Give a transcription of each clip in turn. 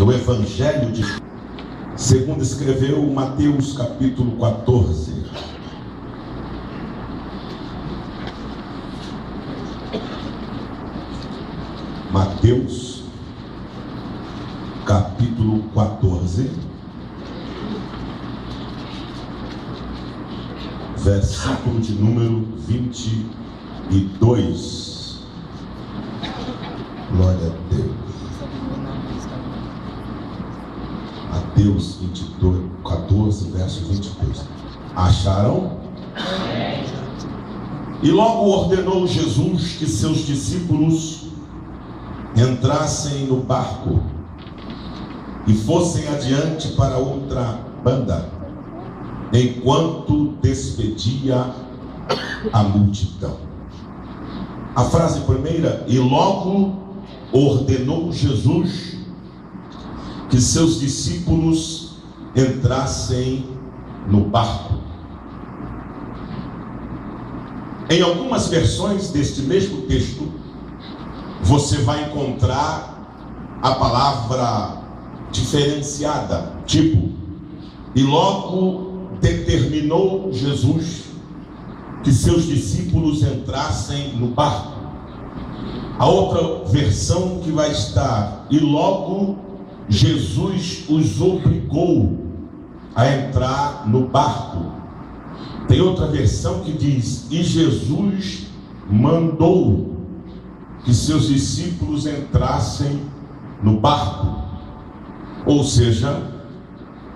no Evangelho de segundo escreveu Mateus capítulo 14. Mateus capítulo 14, versículo de número 22. Glória a Deus. Mateus 14, verso 22. Acharam? E logo ordenou Jesus que seus discípulos entrassem no barco e fossem adiante para outra banda, enquanto despedia a multidão. A frase primeira: e logo ordenou Jesus que seus discípulos entrassem no barco. Em algumas versões deste mesmo texto, você vai encontrar a palavra diferenciada, tipo, e logo determinou Jesus que seus discípulos entrassem no barco. A outra versão que vai estar, e logo Jesus os obrigou a entrar no barco. Tem outra versão que diz, e Jesus mandou que seus discípulos entrassem no barco. Ou seja,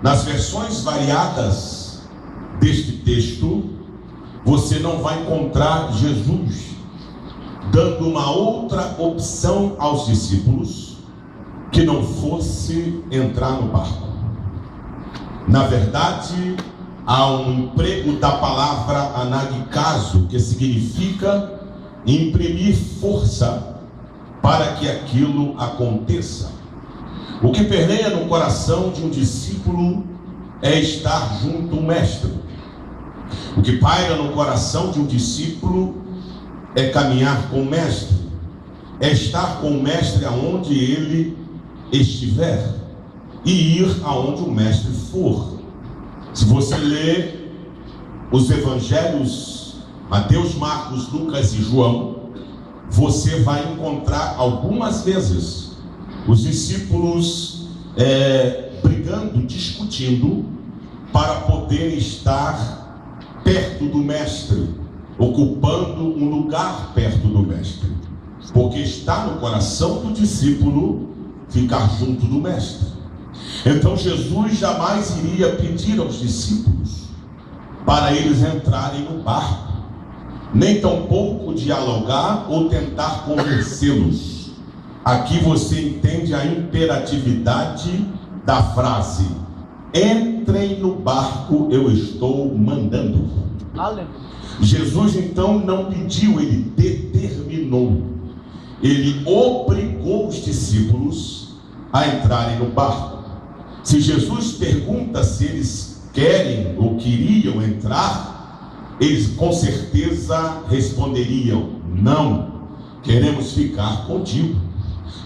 nas versões variadas deste texto, você não vai encontrar Jesus dando uma outra opção aos discípulos que não fosse entrar no barco. Na verdade, há um emprego da palavra anagikazo, que significa imprimir força para que aquilo aconteça. O que permeia no coração de um discípulo é estar junto ao mestre. O que paira no coração de um discípulo é caminhar com o mestre, é estar com o mestre aonde ele estiver e ir aonde o mestre for. Se você ler os evangelhos Mateus, Marcos, Lucas e João, você vai encontrar algumas vezes os discípulos brigando, discutindo para poder estar perto do mestre, ocupando um lugar perto do mestre, porque está no coração do discípulo ficar junto do mestre. Então Jesus jamais iria pedir aos discípulos para eles entrarem no barco, nem tampouco dialogar ou tentar convencê-los. Aqui você entende a imperatividade da frase: entrem no barco, eu estou mandando. Aleluia. Jesus então não pediu, ele determinou, ele obrigou os discípulos a entrarem no barco. Se Jesus pergunta se eles querem ou queriam entrar, eles com certeza responderiam: não, queremos ficar contigo,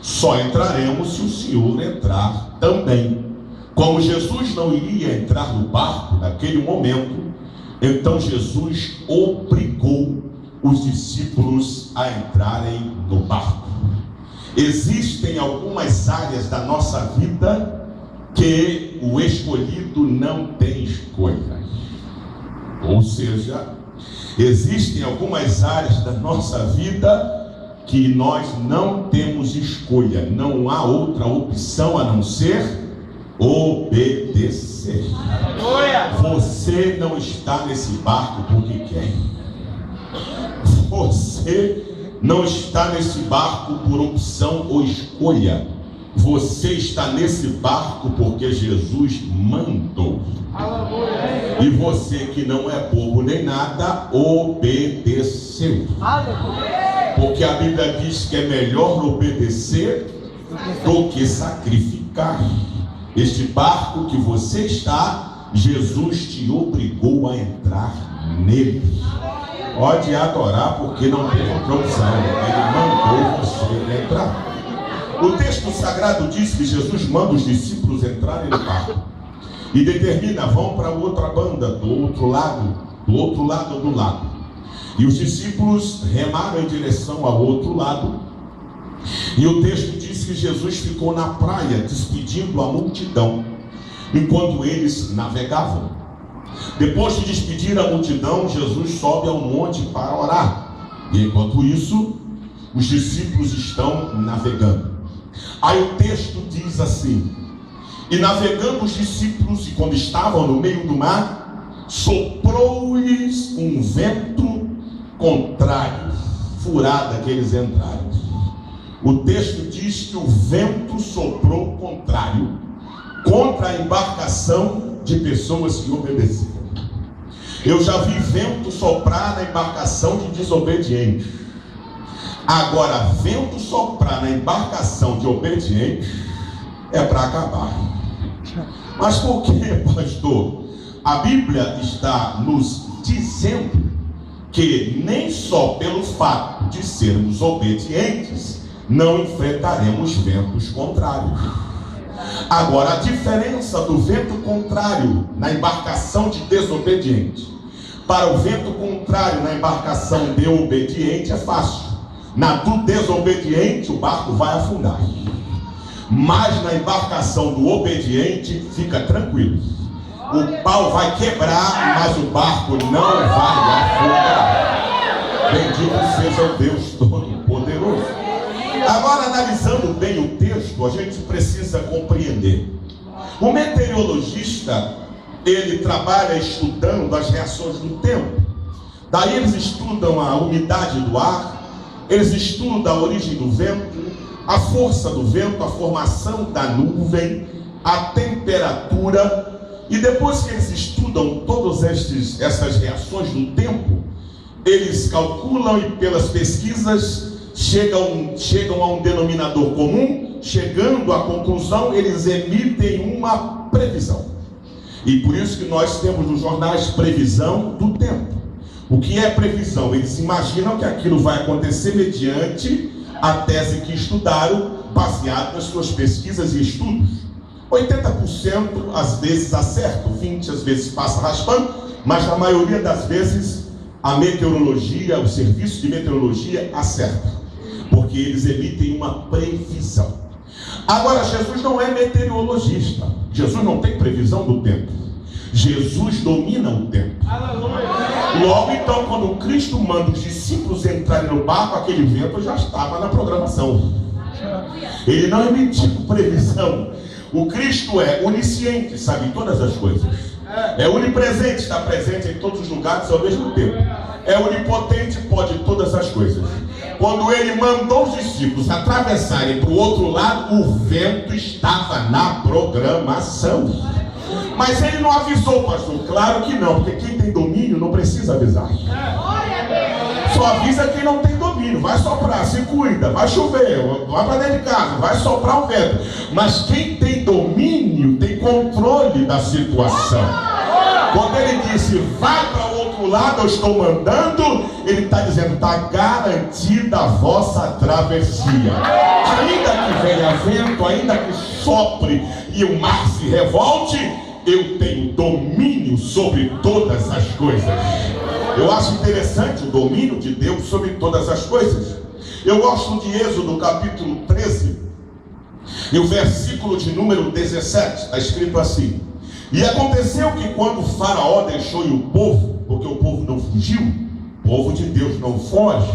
só entraremos se o Senhor entrar também. Como Jesus não iria entrar no barco naquele momento, então Jesus obrigou os discípulos a entrarem no barco. Existem algumas áreas da nossa vida que o escolhido não tem escolha. Ou seja, existem algumas áreas da nossa vida que nós não temos escolha, não há outra opção a não ser obedecer. Você não está nesse barco porque quer. Você não está nesse barco por opção ou escolha. Você está nesse barco porque Jesus mandou. E você, que não é bobo nem nada, obedeceu. Porque a Bíblia diz que é melhor obedecer do que sacrificar. Este barco que você está, Jesus te obrigou a entrar nele. Pode adorar, porque não tem outra opção. Ele mandou você entrar. O texto sagrado diz que Jesus manda os discípulos entrarem no barco e determina: vão para a outra banda, do outro lado do lago. E os discípulos remaram em direção ao outro lado. E o texto diz que Jesus ficou na praia despedindo a multidão enquanto eles navegavam. Depois de despedir a multidão, Jesus sobe ao monte para orar. E enquanto isso, os discípulos estão navegando. Aí o texto diz assim: e navegando os discípulos, e quando estavam no meio do mar, soprou-lhes um vento contrário, furada que eles entraram. O texto diz que o vento soprou contrário contra a embarcação de pessoas que obedeceram. Eu já vi vento soprar na embarcação de desobedientes. Agora, vento soprar na embarcação de obedientes é para acabar. Mas por que, pastor? A Bíblia está nos dizendo que nem só pelo fato de sermos obedientes não enfrentaremos ventos contrários. Agora, a diferença do vento contrário na embarcação de desobediente para o vento contrário na embarcação de obediente é fácil. Na do desobediente o barco vai afundar, mas na embarcação do obediente fica tranquilo. O pau vai quebrar, mas o barco não vai afundar. Bendito seja o Deus Todo-Poderoso. Agora, analisando bem o texto, a gente precisa compreender. O meteorologista, ele trabalha estudando as reações do tempo. Daí eles estudam a umidade do ar, eles estudam a origem do vento, a força do vento, a formação da nuvem, a temperatura. E depois que eles estudam todas essas reações do tempo, eles calculam e pelas pesquisas chegam a um denominador comum. Chegando à conclusão, eles emitem uma previsão. E por isso que nós temos nos jornais previsão do tempo. O que é previsão? Eles imaginam que aquilo vai acontecer mediante a tese que estudaram, baseado nas suas pesquisas e estudos. 80% às vezes acerta, 20% às vezes passa raspando, mas na maioria das vezes a meteorologia, o serviço de meteorologia acerta, porque eles emitem uma previsão. Agora, Jesus não é meteorologista. Jesus não tem previsão do tempo. Jesus domina o tempo. Logo então, quando Cristo manda os discípulos entrarem no barco, aquele vento já estava na programação. Ele não emitiu previsão. O Cristo é onisciente, sabe todas as coisas. É onipresente, está presente em todos os lugares ao mesmo tempo. É onipotente, pode todas as coisas. Quando ele mandou os discípulos atravessarem para o outro lado, o vento estava na programação. Mas ele não avisou, pastor? Claro que não, porque quem tem domínio não precisa avisar. Só avisa quem não tem domínio. Vai soprar, se cuida, vai chover, vai para dentro de casa, vai soprar o vento. Mas quem tem domínio tem controle da situação. Quando ele disse, vai para o outro lado, eu estou mandando, ele está dizendo, está garantida a vossa travessia. Ainda que venha vento, ainda que sopre e o mar se revolte, eu tenho domínio sobre todas as coisas. Eu acho interessante o domínio de Deus sobre todas as coisas. Eu gosto de Êxodo capítulo 13 e o versículo de número 17, está escrito assim: e aconteceu que quando o faraó deixou ir o povo, porque o povo não fugiu, o povo de Deus não foge,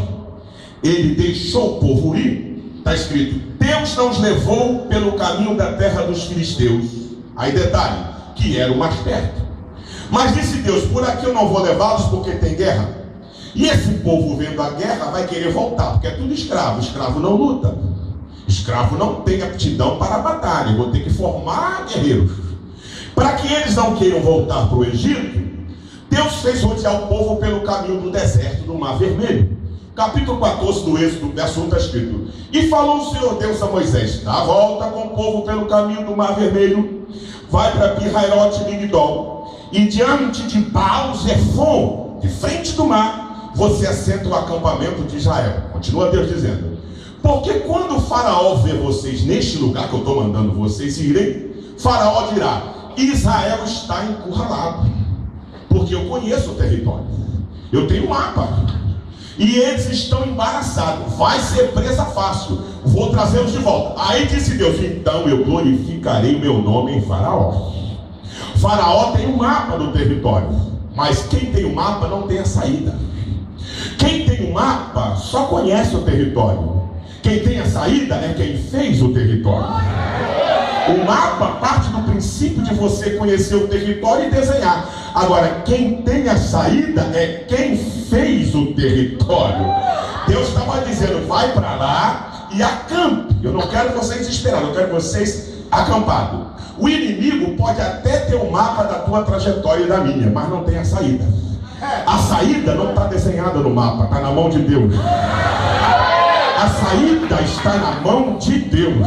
ele deixou o povo ir. Está escrito, Deus não os levou pelo caminho da terra dos filisteus. Aí detalhe, que era o mais perto. Mas disse Deus, por aqui eu não vou levá-los porque tem guerra. E esse povo vendo a guerra vai querer voltar, porque é tudo escravo. Escravo não luta. Escravo não tem aptidão para a batalha. Eu vou ter que formar guerreiros. Para que eles não queiram voltar para o Egito, Deus fez rodear o povo pelo caminho do deserto, do Mar Vermelho. Capítulo 14 do Êxodo, verso 1 está escrito: e falou o Senhor Deus a Moisés, dá a volta com o povo pelo caminho do Mar Vermelho, vai para Pi-Hairote e Migdol, e diante de Baal-Zephon, de frente do mar, você assenta o acampamento de Israel. Continua Deus dizendo: Porque quando o faraó vê vocês neste lugar que eu estou mandando vocês irem, faraó dirá: Israel está encurralado, porque eu conheço o território, eu tenho um mapa, e eles estão embaraçados, vai ser presa fácil, vou trazê-los de volta. Aí disse Deus: então eu glorificarei o meu nome em faraó. Faraó tem um mapa do território, mas quem tem o mapa não tem a saída. Quem tem o mapa só conhece o território. Quem tem a saída é quem fez o território. O mapa parte do princípio de você conhecer o território e desenhar. Agora, quem tem a saída é quem fez o território. Deus estava dizendo: vai para lá e acampe. Eu não quero vocês esperados, eu quero vocês acampados. O inimigo pode até ter o mapa da tua trajetória e da minha, mas não tem a saída. A saída não está desenhada no mapa, está na mão de Deus. A saída está na mão de Deus.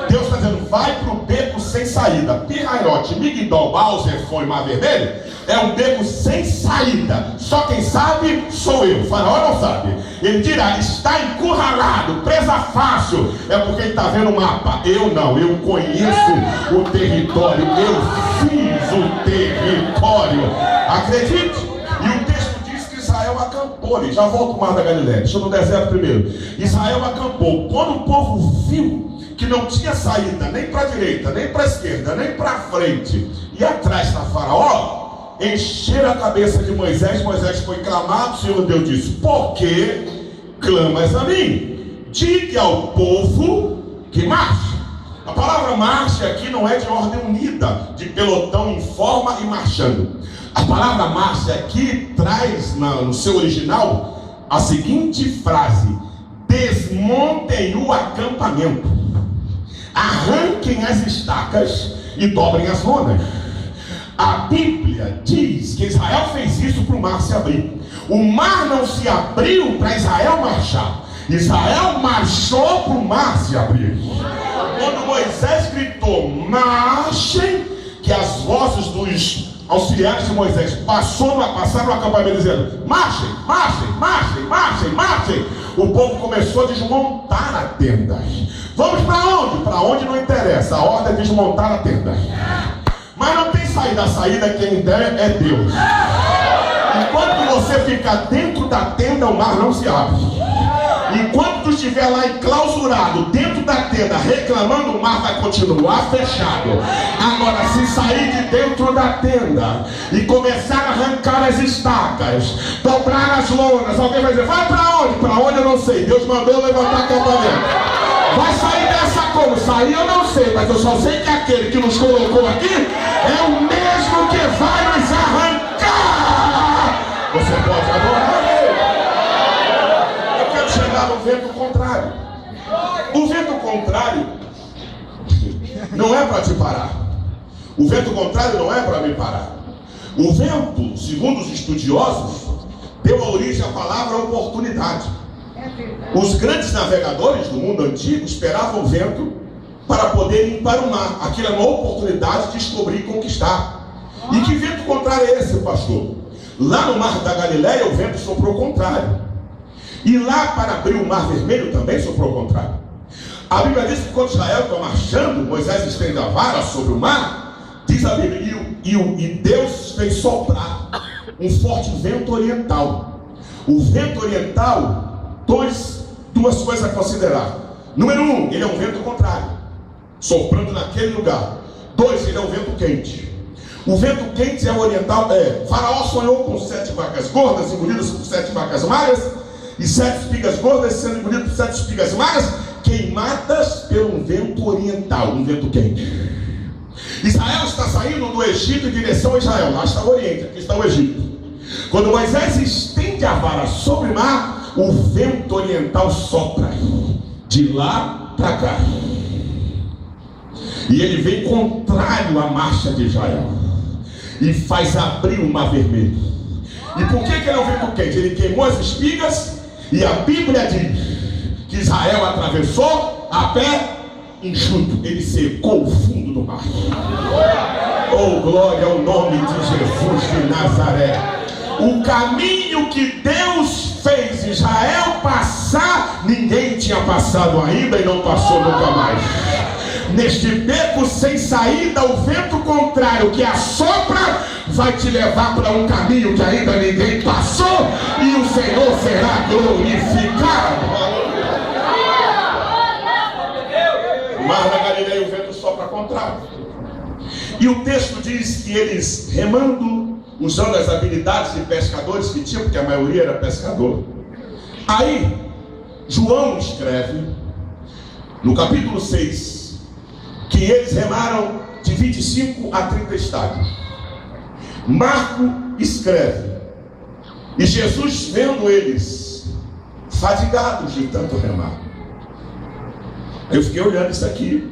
Deus está dizendo: vai para o beco sem saída. Pirairote, Migdol, Baal, Zefon e Mar Vermelho é um beco sem saída. Só quem sabe sou eu. O faraó não sabe. Ele dirá: está encurralado, presa fácil. É porque ele está vendo o mapa. Eu não, eu conheço o território. Eu fiz o território. Acredite. E o texto diz que Israel acampou ali. Já volto ao Mar da Galileia. Deixa eu no deserto primeiro. Israel acampou. Quando o povo viu que não tinha saída nem para a direita, nem para a esquerda, nem para frente e atrás da faraó, encheram a cabeça de Moisés. Moisés foi clamado. O Senhor Deus disse: por que clamas a mim? Diga ao povo que marche. A palavra marcha aqui não é de ordem unida, de pelotão em forma e marchando. A palavra marcha aqui traz no seu original a seguinte frase: desmontem o acampamento, arranquem as estacas e dobrem as lonas. A Bíblia diz que Israel fez isso para o mar se abrir. O mar não se abriu para Israel marchar. Israel marchou para o mar se abrir. Quando Moisés gritou: marchem, que as vozes dos auxiliares de Moisés passaram no acampamento dizendo: marchem, marchem, marchem, marchem, marchem. O povo começou a desmontar a tenda. Vamos para onde? Para onde não interessa. A ordem é desmontar a tenda. Mas não tem saída. A saída quem der é Deus. Enquanto você ficar dentro da tenda, o mar não se abre. Enquanto tu estiver lá enclausurado dentro da tenda reclamando, o mar vai continuar fechado. Agora, se sair de dentro da tenda e começar a arrancar as estacas, dobrar as lonas, alguém vai dizer: vai para onde? Para onde eu não sei. Deus mandou levantar acampamento. Vai sair dessa como? Sair eu não sei, mas eu só sei que aquele que nos colocou aqui é o mesmo que vai nos arrancar. Você pode adorar. Chegar no vento contrário. O vento contrário não é para te parar. O vento contrário não é para me parar. O vento, segundo os estudiosos, deu a origem à palavra oportunidade. Os grandes navegadores do mundo antigo esperavam o vento para poder ir para o mar. Aquilo é uma oportunidade de descobrir e conquistar. E que vento contrário é esse, pastor? Lá no Mar da Galileia o vento soprou contrário. E lá para abrir o Mar Vermelho também soprou o contrário. A Bíblia diz que quando Israel está marchando, Moisés estende a vara sobre o mar. Diz a Bíblia: e Deus fez soprar um forte vento oriental. O vento oriental, duas coisas a considerar. Número 1, ele é um vento contrário, soprando naquele lugar. 2, ele é um vento quente. O vento quente é o oriental. Faraó sonhou com 7 vacas gordas engolidas por 7 vacas magras, e 7 espigas gordas sendo engolidas por 7 espigas magras, queimadas pelo vento oriental, um vento quente. Israel está saindo do Egito em direção a Israel. Lá está o Oriente, aqui está o Egito. Quando Moisés estende a vara sobre o mar, o vento oriental sopra de lá para cá, e ele vem contrário à marcha de Israel e faz abrir o Mar Vermelho. E por que ele é um vento quente? Ele queimou as espigas. E a Bíblia diz que Israel atravessou a pé enxuto. Ele secou o fundo do mar. Oh, glória ao nome de Jesus de Nazaré. O caminho que Deus fez Israel passar, ninguém tinha passado ainda e não passou nunca mais. Neste beco sem saída, o vento contrário que assopra vai te levar para um caminho que ainda ninguém passou, e o Senhor será glorificado. O mar da Galileia, o vento sopra contrário. E o texto diz que eles, remando, usando as habilidades de pescadores que tinham, porque a maioria era pescador. Aí, João escreve, no capítulo 6, que eles remaram de 25 a 30 estádios. Marco escreve, e Jesus, vendo eles fadigados de tanto remar. Aí eu fiquei olhando isso aqui.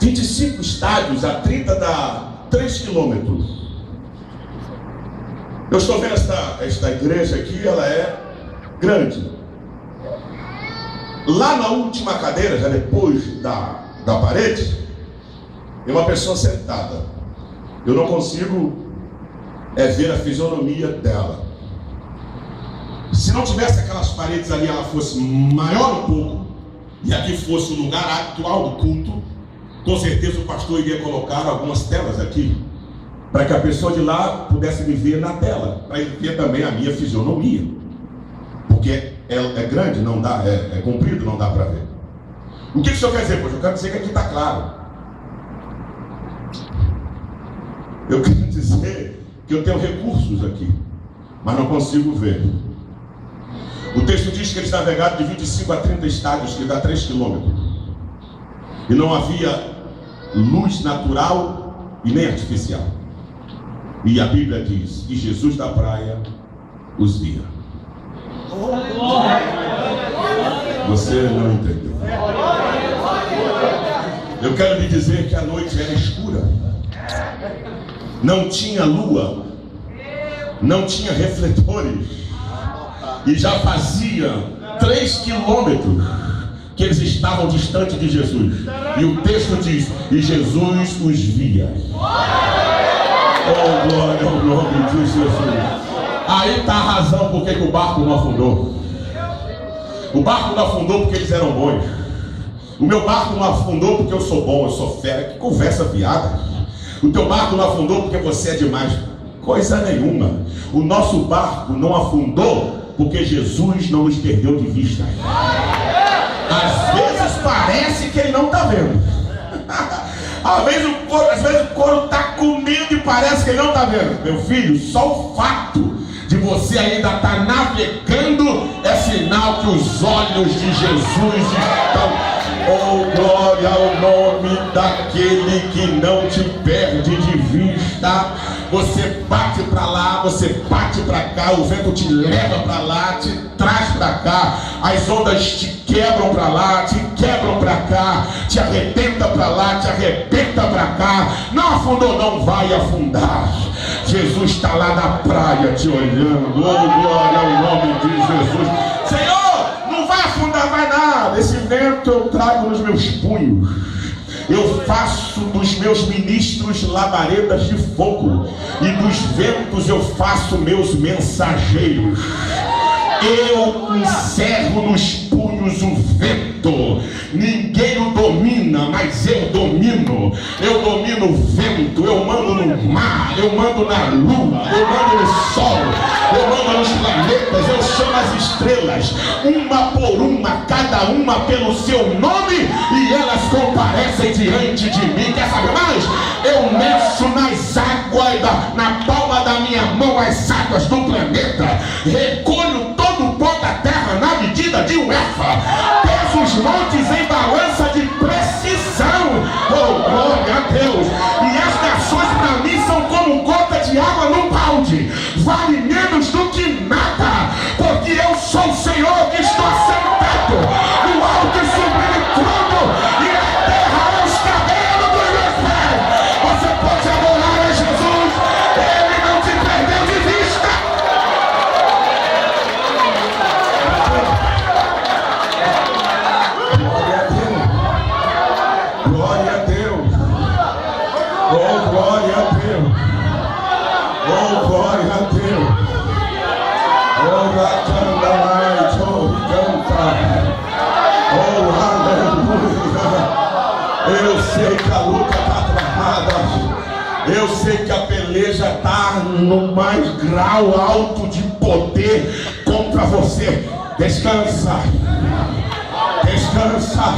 25 estádios a 30 dá 3 quilômetros. Eu estou vendo esta igreja aqui, ela é grande. Lá na última cadeira, já depois da parede, tem uma pessoa sentada. Eu não consigo ver a fisionomia dela. Se não tivesse aquelas paredes ali, ela fosse maior um pouco, e aqui fosse o lugar atual do culto, com certeza o pastor iria colocar algumas telas aqui, para que a pessoa de lá pudesse me ver na tela, para ele ver também a minha fisionomia, porque é grande, não dá, é comprido, não dá para ver. O que o senhor quer dizer? Pois eu quero dizer que aqui está claro. Eu quero dizer que eu tenho recursos aqui, mas não consigo ver. O texto diz que eles navegaram de 25 a 30 estádios, que dá 3 quilômetros. E não havia luz natural e nem artificial. E a Bíblia diz que Jesus da praia os via. Você não entendeu. Eu quero lhe dizer que a noite era escura. Não tinha lua. Não tinha refletores. E já fazia 3 quilômetros que eles estavam distante de Jesus. E o texto diz, e Jesus os via. Oh, glória ao nome de Jesus. Aí está a razão por que o barco não afundou. O barco não afundou porque eles eram bons. O meu barco não afundou porque eu sou bom, eu sou fera. Que conversa fiada. O teu barco não afundou porque você é demais. Coisa nenhuma. O nosso barco não afundou porque Jesus não nos perdeu de vista. Às vezes parece que ele não está vendo. Às vezes o couro está comendo e parece que ele não está vendo. Meu filho, só o fato de você ainda estar navegando é sinal que os olhos de Jesus estão. Oh, glória ao nome daquele que não te perde de vista. Você bate para lá, você bate para cá, o vento te leva para lá, te traz para cá, as ondas te quebram para lá, te quebram para cá, te arrebenta para lá, te arrebenta para cá. Não afundou, não vai afundar. Jesus está lá na praia te olhando. Oh, glória ao nome de Jesus. Senhor, não vai afundar, vai nada. Esse vento eu trago nos meus punhos. Eu faço dos meus ministros labaredas de fogo, e dos ventos eu faço meus mensageiros. Eu encerro nos punhos o vento. Ninguém o domina, mas eu domino. Eu domino o vento. Eu mando no mar, eu mando na lua, eu mando no sol, eu mando nos planetas. Eu chamo as estrelas, uma por uma, cada uma pelo seu nome, e elas comparecem diante de mim. Quer saber mais? Eu meço nas águas, na palma da minha mão, as águas do planeta. Recolho todo o pó da terra na medida de um efa. Peso os montes em balança de precisão. Oh, glória a Deus. E as nações para mim são como gota de água num balde. Vale menos do que nada, porque eu sou o Senhor que estou sentado no alto e sublime trono, e a terra é os cabelos dos meus pés. Você pode adorar a Jesus, ele não te perdeu de vista. Glória a Deus. Oh, glória a Deus. Oh, glória a Deus. Oh, glória a Deus. sei que a luta está travada. Eu sei que a peleja está no mais grau alto de poder contra você. Descansa. Descansa.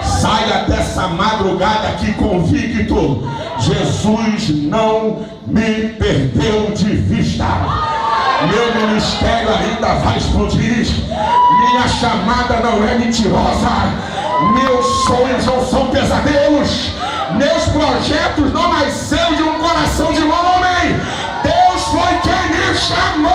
Saia dessa madrugada aqui convicto. Jesus não me perdeu de vista. Meu ministério ainda vai explodir. Minha chamada não é mentirosa. Meus sonhos não são pesadelos. Meus projetos não nasceram de um coração de homem. Deus foi quem me chamou.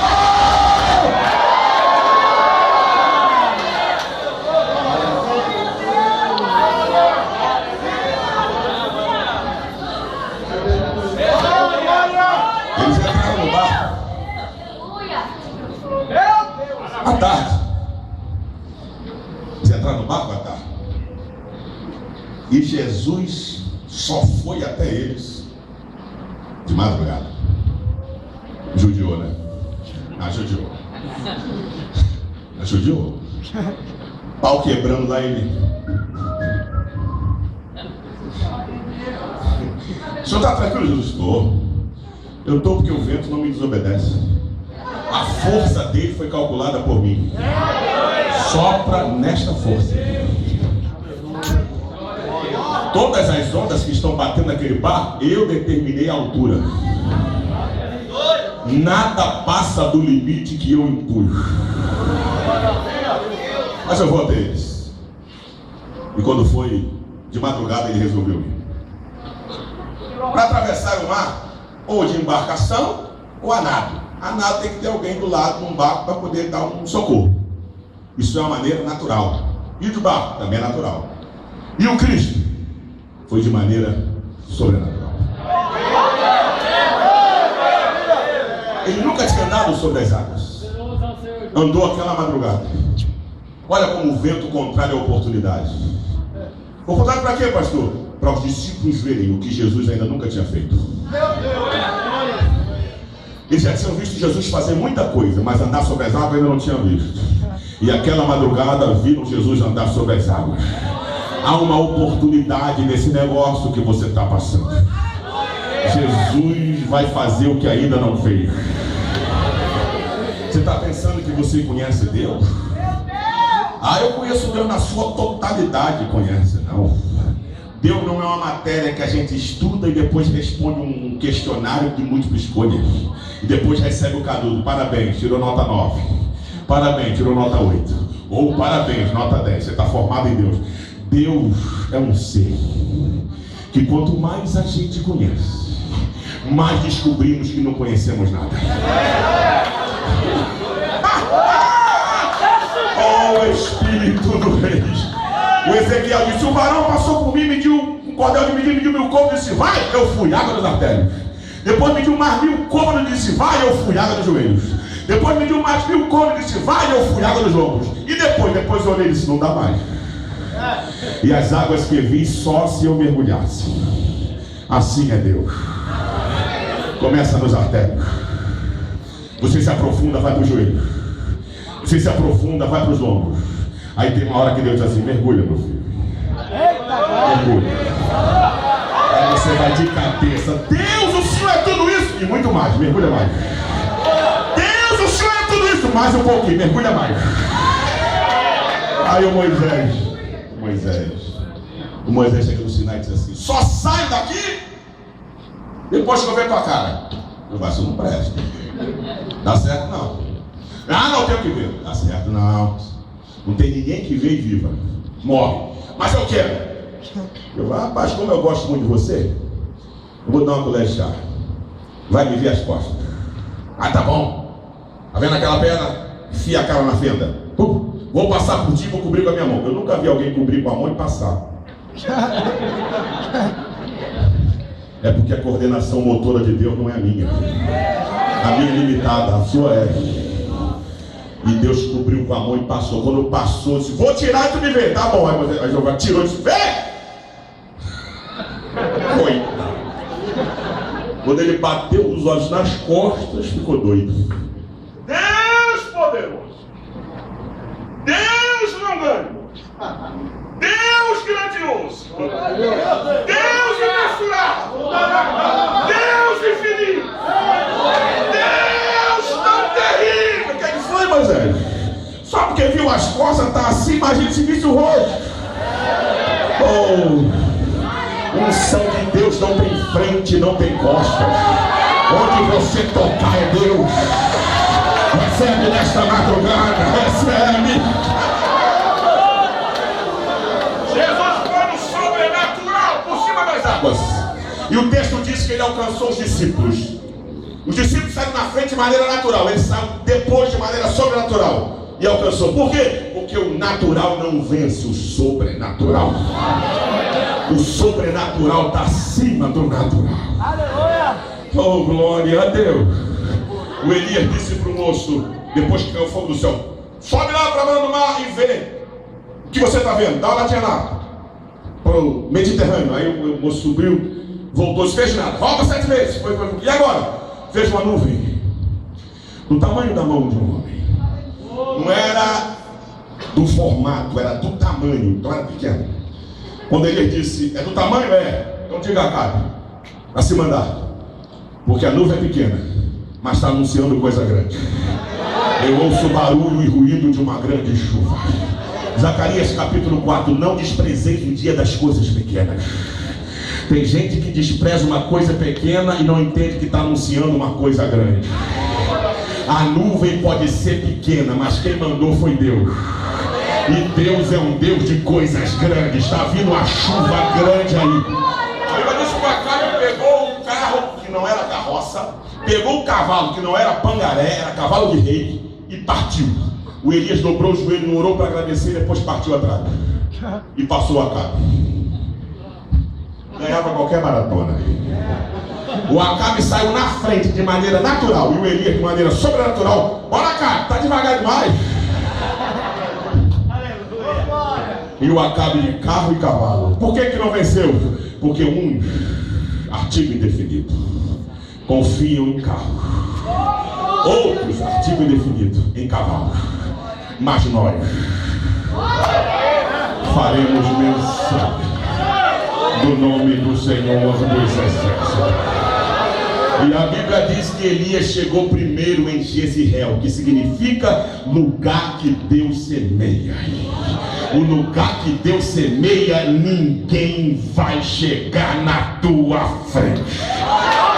Eles entraram no barco à tarde. Eles entraram no barco à tarde. E Jesus só foi até eles de madrugada. Judiou, né? Judiou. Judiou. Pau quebrando lá, ele. O senhor está tranquilo, Jesus? Estou. Eu estou porque o vento não me desobedece. A força dele foi calculada por mim. Sopra nesta força. Todas as ondas que estão batendo naquele barco, eu determinei a altura. Nada passa do limite que eu impus. Mas eu vou até eles. E quando foi de madrugada, ele resolveu ir. Para atravessar o mar, ou de embarcação, ou a nado. A nado tem que ter alguém do lado de um barco para poder dar um socorro. Isso é uma maneira natural. E de barco também é natural. E o Cristo foi de maneira sobrenatural. Ele nunca tinha andado sobre as águas. Andou aquela madrugada. Olha como o vento contrário à oportunidade. Oportunidade para quê, pastor? Para os discípulos verem o que Jesus ainda nunca tinha feito. Eles já tinham visto Jesus fazer muita coisa, mas andar sobre as águas ainda não tinham visto. E aquela madrugada viram Jesus andar sobre as águas. Há uma oportunidade nesse negócio que você está passando. Jesus vai fazer o que ainda não fez. Você está pensando que você conhece Deus? Eu conheço Deus na sua totalidade. Conhece, não. Deus não é uma matéria que a gente estuda e depois responde um questionário de múltiplas escolhas. E depois recebe o canudo. Parabéns, tirou nota 9. Parabéns, tirou nota 8. Ou parabéns, nota 10. Você está formado em Deus. Deus é um ser que quanto mais a gente conhece, mais descobrimos que não conhecemos nada. Oh, Espírito do Rei. O Ezequiel disse: o varão passou por mim, mediu um cordel de medir, mediu 1000 côvados, disse: vai, eu fui, água dos artérios. Depois mediu mais 1000 côvados, disse: vai, eu fui, água dos joelhos. Depois mediu mais 1000 côvados, disse: vai, eu fui, água dos lombos. E depois eu olhei e disse: não dá mais. E as águas que vi só se eu mergulhasse. Assim é Deus. Começa nos artérios. Você se aprofunda, vai para o joelho. Você se aprofunda, vai para os lombos. Aí tem uma hora que Deus diz assim: mergulha, meu filho. Mergulha. Aí você vai de cabeça. Deus, o Senhor é tudo isso e muito mais. Mergulha mais. Deus, o Senhor é tudo isso. Mais um pouquinho, mergulha mais. Aí o Moisés chega no Sinai e diz assim: só saio daqui depois que eu ver tua cara. Eu falo: isso não presta. Dá certo não. Não tenho que ver. Dá certo não. Não tem ninguém que vê e viva. Morre. Mas eu quero. Eu falo: rapaz, como eu gosto muito de você, eu vou dar uma colher de chá. Vai me ver as costas. Tá bom. Tá vendo aquela perna? Enfia a cara na fenda. Vou passar por ti e vou cobrir com a minha mão. Eu nunca vi alguém cobrir com a mão e passar. É porque a coordenação motora de Deus não é a minha. A minha é limitada, a sua é. E Deus cobriu com a mão e passou. Quando passou, disse: vou tirar e tu me vê. Tá bom. Aí Jeová tirou e disse: vem! Foi. Quando ele bateu os olhos nas costas, ficou doido. Deus poderoso. Deus longânimo. Deus grandioso. Deus imensurável. Deus infinito. Deus tão terrível. O que é que foi, Moisés? Só porque viu as costas, está assim, imagina se visse o rosto. Oh, unção de Deus não tem frente, não tem costas. Onde você tocar é Deus. Recebe nesta madrugada, recebe. Jesus foi no sobrenatural por cima das águas. E o texto diz que ele alcançou os discípulos. Os discípulos saíram na frente de maneira natural. Ele saiu depois de maneira sobrenatural. E alcançou. Por quê? Porque o natural não vence o sobrenatural. O sobrenatural está acima do natural. Oh, glória a Deus. O Elias disse para o moço, depois que caiu o fogo do céu: sobe lá para a beira do mar e vê o que você está vendo. Dá uma olhadinha lá para o Mediterrâneo. Aí o moço subiu, voltou, não fez nada. Volta 7 vezes. Foi. E agora? Fez uma nuvem do tamanho da mão de um homem. Não era do formato, era do tamanho. Então era pequeno. Quando ele disse: é do tamanho? É. Então diga a Acabe a se mandar, porque a nuvem é pequena, mas está anunciando coisa grande. Eu ouço barulho e ruído de uma grande chuva. Zacarias capítulo 4. Não desprezeis o dia das coisas pequenas. Tem gente que despreza uma coisa pequena e não entende que está anunciando uma coisa grande. A nuvem pode ser pequena, mas quem mandou foi Deus. E Deus é um Deus de coisas grandes. Está vindo a chuva grande aí. A Bíblia diz que o Acabe pegou um carro que não era carroça, pegou um cavalo que não era pangaré, era cavalo de rei, e partiu. O Elias dobrou o joelho, não orou para agradecer, depois partiu atrás. E passou o Acabe. Ganhava qualquer maratona. O Acabe saiu na frente de maneira natural, e o Elias de maneira sobrenatural. Bora, Acabe, tá devagar demais. E o Acabe de carro e cavalo. Por que não venceu? Porque artigo indefinido, confiam em carro. Outros, artigo indefinido, em cavalo. Mas nós faremos menção do nome do Senhor dos Exércitos. E a Bíblia diz que Elias chegou primeiro em Jezreel, que significa lugar que Deus semeia. O lugar que Deus semeia, ninguém vai chegar na tua frente.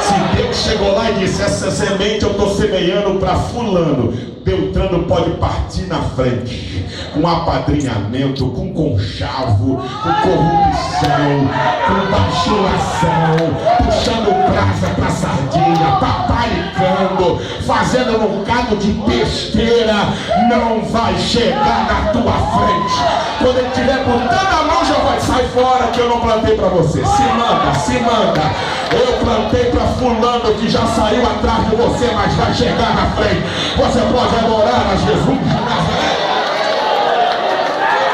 Se Deus chegou lá e disse: essa semente eu estou semeando para fulano, Beltrano pode partir na frente, com apadrinhamento, com conchavo, com corrupção, com bajulação, puxando brasa para sardinha, paparicando, fazendo um bocado de besteira, não vai chegar na tua frente. Quando ele estiver botando a mão, já vai: sai fora que eu não plantei para você. Se manda. Eu plantei para fulano que já saiu atrás de você, mas vai chegar na frente. Você pode adorar a Jesus de Nazaré.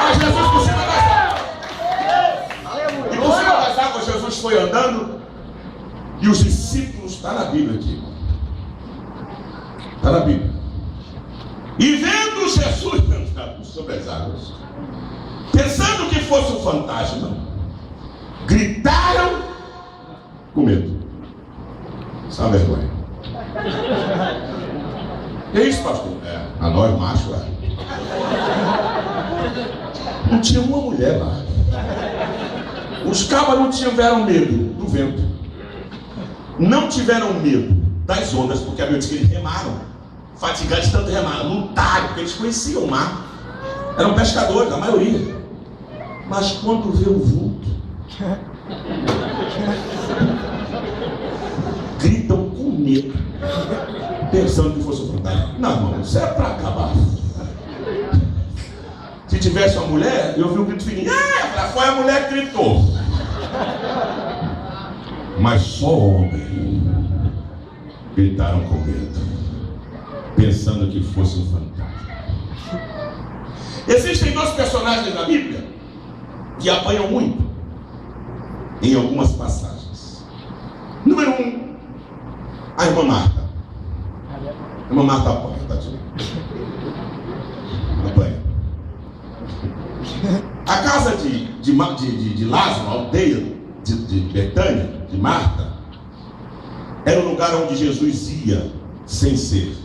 Mas Jesus por cima das águas. E por cima das águas Jesus foi andando. E os discípulos, está na Bíblia aqui. Está na Bíblia. E vendo Jesus andando sobre as águas, pensando que fosse um fantasma, gritaram com medo. Isso é uma vergonha. Que é isso, pastor? A nós machos lá. Não tinha uma mulher lá. Os cabras não tiveram medo do vento. Não tiveram medo das ondas, porque a Bíblia diz que eles remaram. Fatigados de tanto remar. Lutaram, porque eles conheciam o mar. Eram pescadores, a maioria. Mas quando vê o vulto, gritam com medo, pensando que fosse um fantasma. Não, irmão, isso é para acabar. Se tivesse uma mulher, eu vi um grito fininho. Foi a mulher que gritou. Mas só homens gritaram com medo, pensando que fosse um fantasma. Existem 2 personagens na Bíblia que apanham muito em algumas passagens. Número 1, a irmã Marta. A irmã Marta apanha, tadinha. Apanha. A casa de Lázaro, aldeia de Betânia, de Marta, era o lugar onde Jesus ia sem ser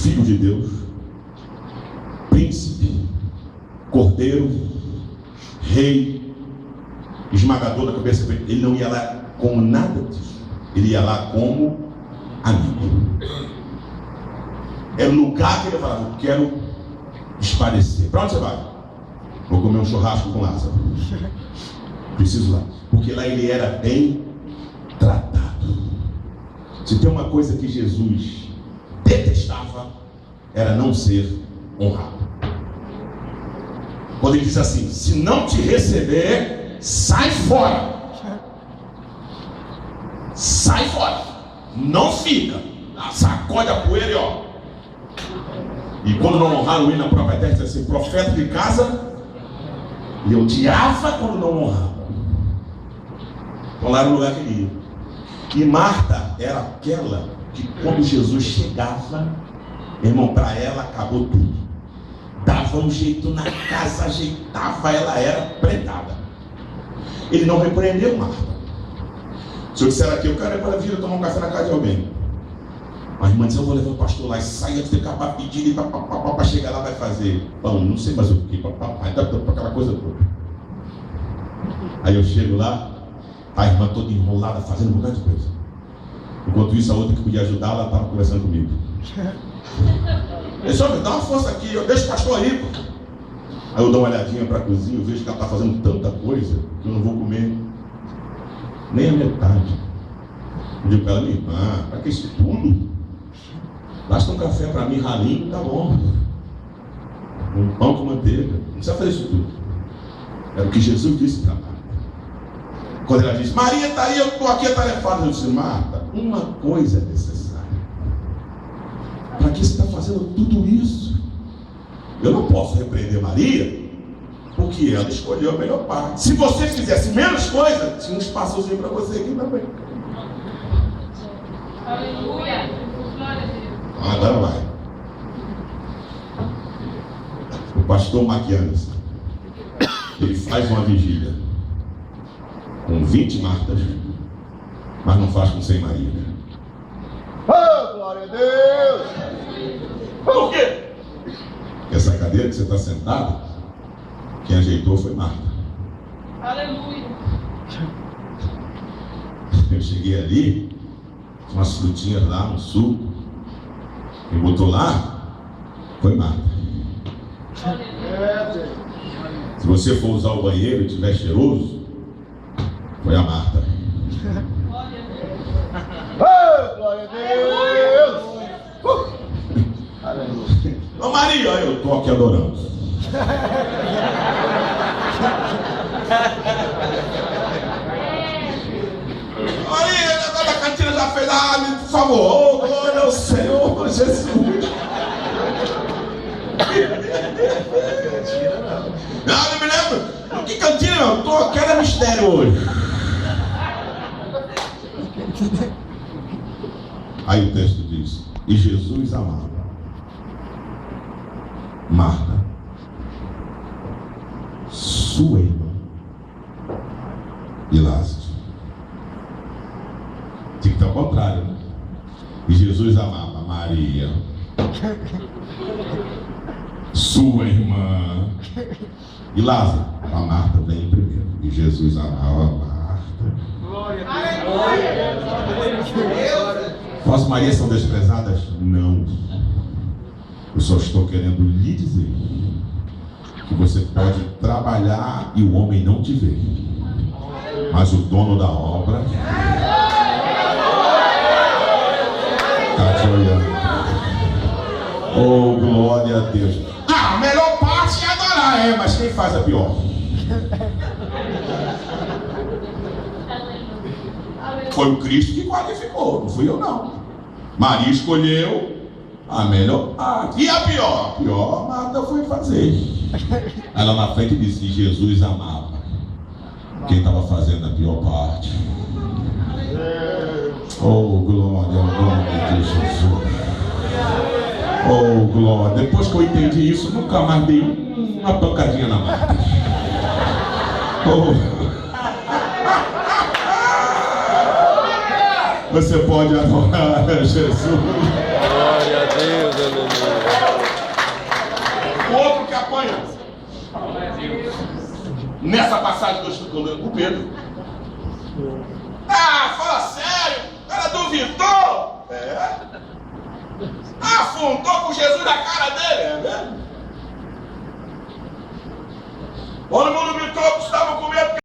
Filho de Deus, príncipe, cordeiro, rei, esmagador da cabeça. Ele não ia lá como nada disso. Ele ia lá como amigo. Era o lugar que ele falava: eu quero esparecer. Para onde você vai? Vou comer um churrasco com Lázaro. Preciso lá. Porque lá ele era bem tratado. Se tem uma coisa que Jesus detestava, era não ser honrado. Quando ele diz assim: se não te receber, sai fora. Sai fora. Não fica. Sacode a poeira e ó. E quando não honraram ele na própria terra, diz assim: profeta de casa, e odiava quando não honrava. Então lá era o lugar que ele ia. E Marta era aquela que quando Jesus chegava, irmão, para ela acabou tudo. Dava um jeito na casa, ajeitava, ela era pretada. Ele não repreendeu Marta. Se eu disser aqui: eu quero ir para a vida tomar um café na casa de alguém. Mas irmã disse: eu vou levar o pastor lá e sair antes de acabar pedindo e para chegar lá vai fazer pão, não sei mais o que, aquela coisa toda. Aí eu chego lá, a irmã toda enrolada, fazendo um bocado de coisa. Enquanto isso, a outra que podia ajudar, ela estava conversando comigo. Ele só me dá uma força aqui, eu deixo o pastor aí. Pô. Aí eu dou uma olhadinha para a cozinha, eu vejo que ela está fazendo tanta coisa que eu não vou comer nem a metade. Eu digo para ela: minha irmã, para que isso tudo? Basta um café para mim, ralinho, tá bom. Um pão com manteiga. Não precisa fazer isso tudo. Era o que Jesus disse para Marta. Quando ela disse: Maria está aí, eu estou aqui atarefada. Eu disse: Marta, uma coisa é necessária. Para que você está fazendo tudo isso? Eu não posso repreender Maria, porque ela escolheu a melhor parte. Se você fizesse menos coisa, tinha um espaçozinho para você aqui também. Aleluia. Agora vai. O pastor Maquianas, ele faz uma vigília com 20 Martas, mas não faz com 100 Maria. Oh, glória a Deus! Por quê? Porque essa cadeira que você está sentado, quem ajeitou foi Marta. Aleluia. Eu cheguei ali, umas frutinhas lá, um suco. Quem botou lá foi Marta. Se você for usar o banheiro e estiver cheiroso, foi a Marta. Oh, glória a Deus! Aleluia. Ô Maria, eu estou aqui adorando. Maria, a cantina já fez lá, por favor. Oh, glória ao Senhor Jesus. Não me lembro. Que cantina, meu? Eu tô aqui, era mistério hoje. Aí o texto diz: e Jesus amava Marta, sua irmã e Lázaro. Tinha que estar ao contrário, né? E Jesus amava Maria, sua irmã e Lázaro. A Marta vem primeiro. E Jesus amava Marta. Glória a Deus. As Marias são desprezadas? Não. Eu só estou querendo lhe dizer que você pode trabalhar e o homem não te vê, mas o dono da obra está te olhando. Oh, glória a Deus. A melhor parte é adorar, mas quem faz a pior? Foi o Cristo que qualificou, não fui eu não. Maria escolheu a melhor parte. E a pior? A pior Marta foi fazer. Ela na frente disse que Jesus amava quem estava fazendo a pior parte. Oh, glória ao nome de Jesus. Oh, glória. Depois que eu entendi isso, nunca mais dei uma pancadinha na Marta. Você pode adorar Jesus. Glória a Deus, aleluia. O outro que apanha. Nessa passagem que eu estou lendo com Pedro. Ah, fala sério. O cara duvidou. É. Afundou com Jesus na cara dele. É mesmo? Todo mundo gritou que estavam com medo.